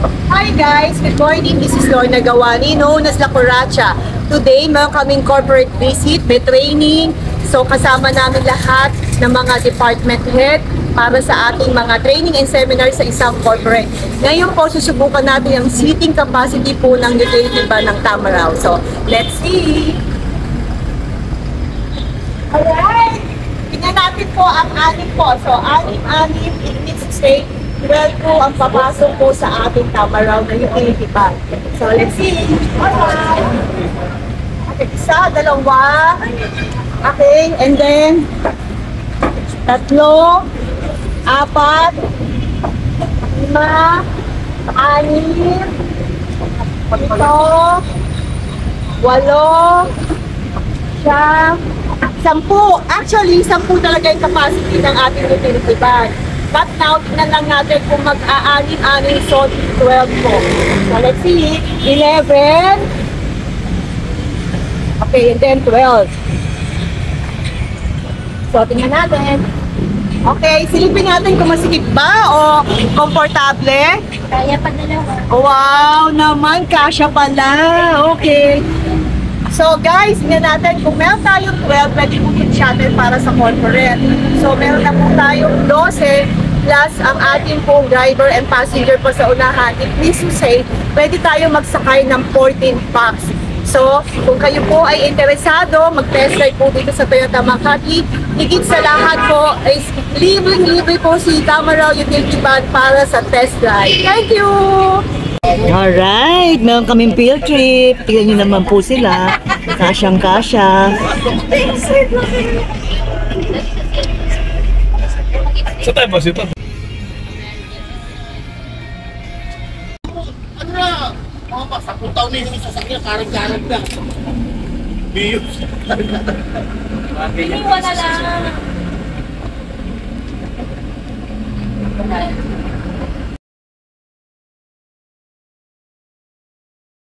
Hi guys! Good morning! This is Lorna Gawani, known as La Curacha. Today, meron kaming corporate visit, may training. So kasama namin lahat ng mga department head para sa ating mga training and seminar sa isang corporate. Ngayon po, susubukan natin ang seating capacity po ng utility van ng Tamaraw. So, let's see! Alright! Tingnan natin po ang anim po. So, anim in its state. 12 po ang papasok po sa ating Tamaraw na utility van. So, let's see! Alright! Okay, isa, dalawa. Okay, and then tatlo, apat, lima, anim, pito, walo, siyam, 10. Actually, 10 talaga yung capacity ng ating utility van. But now, tingnan lang natin kung mag-aanim-anim, so 12 po. So let's see, 11, okay, and then 12. So, tingnan natin. Okay, silipin natin kung masikip ba o komportable. Kaya pa dalawa. Wow naman, kasya pala. Okay. So guys, tingnan natin kung meron tayong 12, pwede po yung shuttle para sa corporate. So meron na po tayong 12 plus ang ating pong driver and passenger po sa unahan. It means to say, pwede tayo magsakay ng 14 packs. So, kung kayo po ay interesado, mag-test drive po dito sa Toyota Makati. Higit sa lahat po, is libre po si Tamaraw Utility Van para sa test drive. Thank you! Alright, meron kaming field trip. Tignan nyo naman po sila. Kasyang-kasya. Sa tayo ba siya? Sa putaw na yung sasakyan, karag-karag na. Biyos. Wala lang.